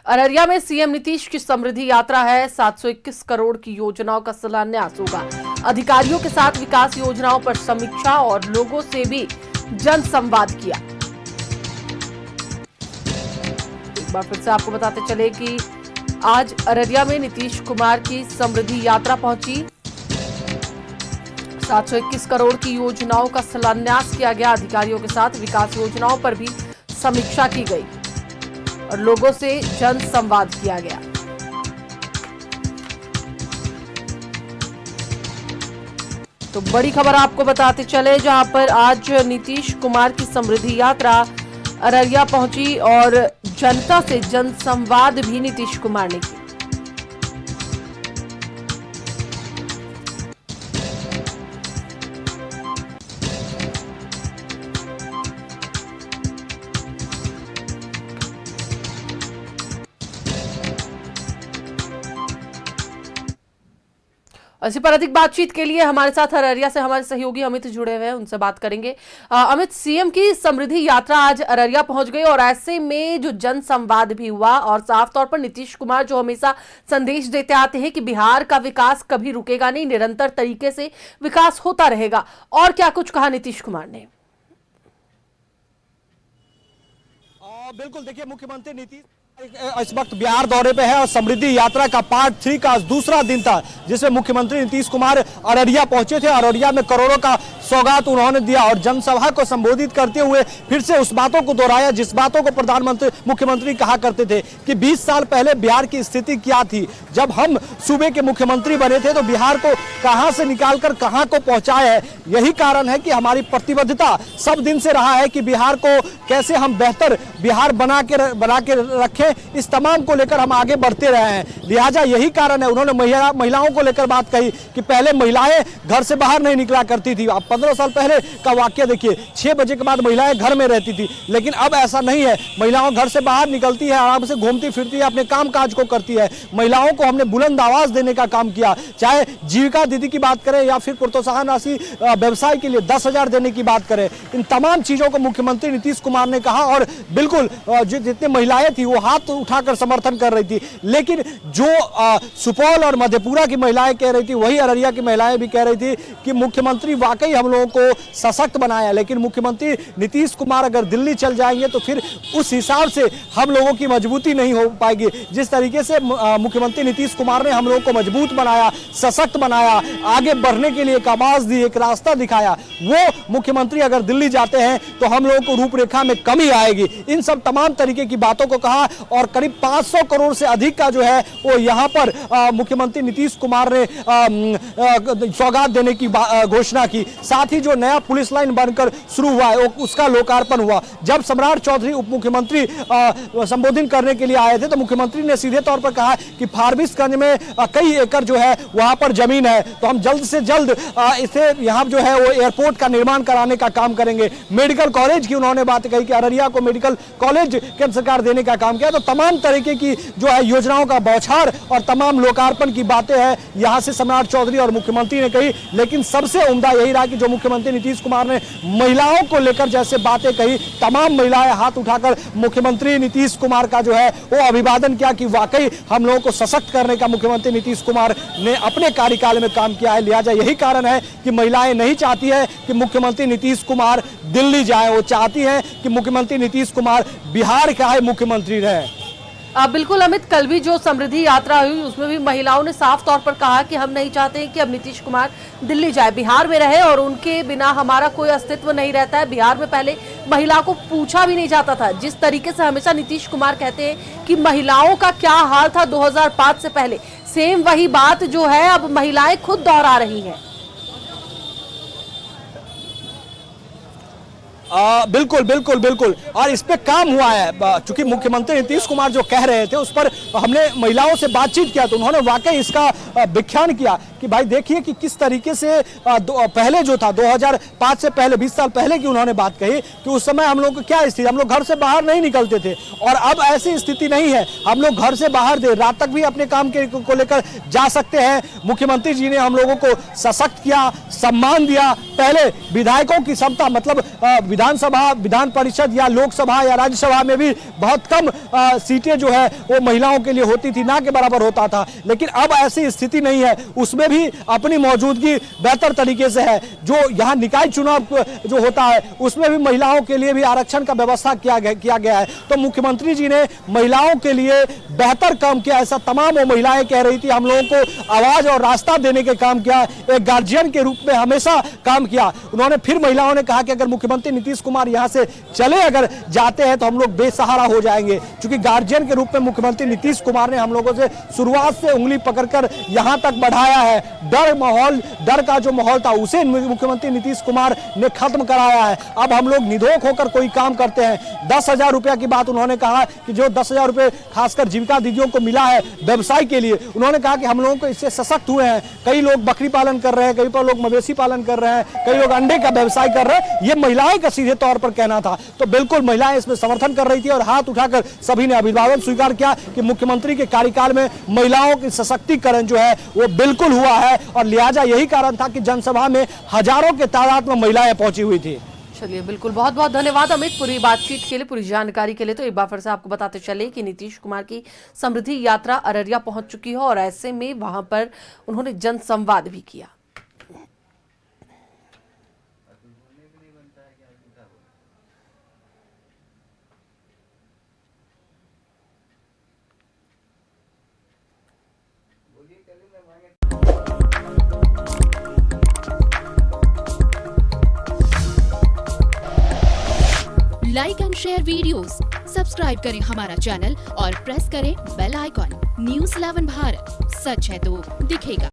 अररिया में सीएम नीतीश की समृद्धि यात्रा है। 721 करोड़ की योजनाओं का शिलान्यास होगा। अधिकारियों के साथ विकास योजनाओं पर समीक्षा और लोगों से भी जन संवाद किया। एक बार फिर से आपको बताते चले कि आज अररिया में नीतीश कुमार की समृद्धि यात्रा पहुंची। 721 करोड़ की योजनाओं का शिलान्यास किया गया। अधिकारियों के साथ विकास योजनाओं पर भी समीक्षा की गई और लोगों से जन संवाद किया गया। तो बड़ी खबर आपको बताते चले, जहां पर आज नीतीश कुमार की समृद्धि यात्रा अररिया पहुंची और जनता से जन संवाद भी नीतीश कुमार ने किया। इसी पर अधिक बातचीत के लिए हमारे साथ अररिया से हमारे सहयोगी अमित जुड़े हुए हैं, उनसे बात करेंगे। अमित, सीएम की समृद्धि यात्रा आज अररिया पहुंच गई और ऐसे में जो जन संवाद भी हुआ और साफ तौर पर नीतीश कुमार जो हमेशा संदेश देते आते हैं कि बिहार का विकास कभी रुकेगा नहीं, निरंतर तरीके से विकास होता रहेगा, और क्या कुछ कहा नीतीश कुमार ने? बिल्कुल, देखिए, मुख्यमंत्री नीतीश इस वक्त बिहार दौरे पे है और समृद्धि यात्रा का पार्ट 3 का दूसरा दिन था, जिसमें मुख्यमंत्री नीतीश कुमार अररिया पहुंचे थे। अररिया में करोड़ों का सौगात उन्होंने दिया और जनसभा को संबोधित करते हुए फिर से उस बातों को दोहराया जिस बातों को मुख्यमंत्री कहा करते थे कि 20 साल पहले बिहार की स्थिति क्या थी। जब हम सूबे के मुख्यमंत्री बने थे तो बिहार को कहां से निकालकर कहां को पहुंचाया है। यही कारण है कि हमारी प्रतिबद्धता सब दिन से रहा है कि बिहार को कैसे हम बेहतर बिहार बना के रखें, इस तमाम को लेकर हम आगे बढ़ते रहे हैं। लिहाजा यही कारण है, उन्होंने महिलाओं को लेकर बात कही कि पहले महिलाएं घर से बाहर नहीं निकला करती थी। अब 15 साल पहले का वाकया देखिए, 6 बजे के बाद महिलाएं घर में रहती थी, लेकिन अब ऐसा नहीं है। महिलाओं घर से बाहर निकलती है, आराम से घूमती फिरती है, अपने काम काज को करती है। महिलाओं को हमने बुलंद आवाज देने का काम किया, चाहे जीविका दीदी की बात करें या फिर प्रोत्साहन राशि व्यवसाय के लिए 10,000 देने की बात करें। इन तमाम चीजों को मुख्यमंत्री नीतीश कुमार ने कहा और बिल्कुल जितनी महिलाएं थी वो हाथ उठाकर समर्थन कर रही थी। लेकिन जो सुपौल और मधेपुरा की महिलाएं कह रही थी, वही अररिया की महिलाएं भी कह रही थी कि मुख्यमंत्री वाकई हम लोगों को सशक्त बनाया, लेकिन मुख्यमंत्री नीतीश कुमार अगर दिल्ली चल जाएंगे तो फिर उस हिसाब से हम लोगों की मजबूती नहीं हो पाएगी। जिस तरीके से मुख्यमंत्री नीतीश कुमार ने हम लोगों को मजबूत बनाया, सशक्त बनाया, आगे बढ़ने के लिए एक आवाज दी, एक रास्ता दिखाया, वो मुख्यमंत्री अगर दिल्ली जाते हैं तो हम लोगों को रूपरेखा में कमी आएगी। इन सब तमाम तरीके की बातों को कहा और करीब 500 करोड़ से अधिक का जो है वो यहां पर मुख्यमंत्री नीतीश कुमार ने सौगात देने की घोषणा की। साथ ही जो नया पुलिस लाइन बनकर शुरू हुआ है उसका लोकार्पण हुआ। जब सम्राट चौधरी उप मुख्यमंत्री संबोधन करने के लिए आए थे तो मुख्यमंत्री ने सीधे तौर पर कहा कि फारबिसगंज में कई एकड़ जो है वहां पर जमीन है, तो हम जल्द से जल्द इसे यहां जो है वो एयरपोर्ट का निर्माण कराने का काम करेंगे। मेडिकल कॉलेज की उन्होंने बात कही कि अररिया को मेडिकल कॉलेज केंद्र सरकार देने का काम किया। तो तमाम तरीके की जो है योजनाओं का बौछार और तमाम लोकार्पण की बातें हैं यहां से सम्राट चौधरी और मुख्यमंत्री ने कही। लेकिन सबसे उम्दा यही रहा कि जो मुख्यमंत्री नीतीश कुमार ने महिलाओं को लेकर जैसे बातें कही, तमाम महिलाएं हाथ उठाकर मुख्यमंत्री नीतीश कुमार का जो है वो अभिवादन किया कि वाकई हम लोगों को सशक्त करने का मुख्यमंत्री नीतीश कुमार ने अपने कार्यकाल में काम किया है। लिहाजा यही कारण है कि महिलाएं नहीं चाहती है कि मुख्यमंत्री नीतीश कुमार दिल्ली जाए, वो चाहती है कि मुख्यमंत्री नीतीश कुमार बिहार का ही मुख्यमंत्री रहे। बिल्कुल अमित, कल भी जो समृद्धि यात्रा हुई उसमें भी महिलाओं ने साफ तौर पर कहा कि हम नहीं चाहते कि अब नीतीश कुमार दिल्ली जाए, बिहार में रहे और उनके बिना हमारा कोई अस्तित्व नहीं रहता है। बिहार में पहले महिला को पूछा भी नहीं जाता था। जिस तरीके से हमेशा नीतीश कुमार कहते हैं कि महिलाओं का क्या हाल था 2005 से पहले, सेम वही बात जो है अब महिलाएं खुद दोहरा रही हैं। बिल्कुल बिल्कुल बिल्कुल, और इस पे काम हुआ है। चूंकि मुख्यमंत्री नीतीश कुमार जो कह रहे थे उस पर हमने महिलाओं से बातचीत किया तो उन्होंने वाकई इसका व्याख्यान किया कि भाई देखिए कि किस तरीके से पहले जो था 2005 से पहले 20 साल पहले की उन्होंने बात कही कि उस समय हम लोग को क्या स्थिति, हम लोग घर से बाहर नहीं निकलते थे और अब ऐसी स्थिति नहीं है। हम लोग घर से बाहर देर रात तक भी अपने काम को लेकर जा सकते हैं। मुख्यमंत्री जी ने हम लोगों को सशक्त किया, सम्मान दिया। पहले विधायकों की क्षमता मतलब विधानसभा, विधान परिषद या लोकसभा या राज्यसभा में भी बहुत कम सीटें जो है वो महिलाओं के लिए होती थी, ना के बराबर होता था। लेकिन अब ऐसी स्थिति नहीं है, उसमें भी अपनी मौजूदगी बेहतर तरीके से है। जो यहाँ निकाय चुनाव जो होता है उसमें भी महिलाओं के लिए भी आरक्षण का व्यवस्था किया गया है। तो मुख्यमंत्री जी ने महिलाओं के लिए बेहतर काम किया। ऐसा तमाम वो महिलाएं कह रही थी, हम लोगों को आवाज और रास्ता देने के काम किया, एक गार्जियन के रूप में हमेशा काम किया। उन्होंने फिर महिलाओं ने कहा कि अगर मुख्यमंत्री नीतीश कुमार यहाँ से चले अगर जाते हैं तो हम लोग बेसहारा हो जाएंगे, क्योंकि गार्जियन के रूप में मुख्यमंत्री नीतीश कुमार ने हम लोगों से शुरुआत से उंगली पकड़कर यहाँ तक बढ़ाया है। डर का जो माहौल था उसे मुख्यमंत्री नीतीश कुमार ने खत्म कराया है। अब हम लोग निधोक होकर कोई काम करते हैं। 10,000 रुपया की बात उन्होंने कहा कि जो 10,000 रुपये खासकर जीविका दीदियों को मिला है व्यवसाय के लिए, उन्होंने कहा कि हम लोगों को इससे सशक्त हुए हैं। कई लोग बकरी पालन कर रहे हैं, कई लोग मवेशी पालन कर रहे हैं, कई लोग अंडे का व्यवसाय कर रहे हैं। ये महिलाएं का सीधे तौर पर कहना था। तो बिल्कुल महिलाएं इसमें समर्थन कर रही थी और हाथ उठाकर सभी ने अभिवादन स्वीकार किया कि मुख्यमंत्री के कार्यकाल में महिलाओं की सशक्तिकरण जो है वो बिल्कुल हुआ है और लिहाजा यही कारण था कि जनसभा में हजारों के तादाद में महिलाएं पहुंची हुई थी। चलिए, बिल्कुल, बहुत बहुत धन्यवाद अमित पूरी बातचीत के लिए, पूरी जानकारी के लिए। तो एक बार फिर से आपको बताते चले कि नीतीश कुमार की समृद्धि यात्रा अररिया पहुंच चुकी है और ऐसे में वहां पर उन्होंने जनसंवाद भी किया। Like and share videos, subscribe करें हमारा चैनल और प्रेस करें बेल आइकॉन। News 11 भारत, सच है तो दिखेगा।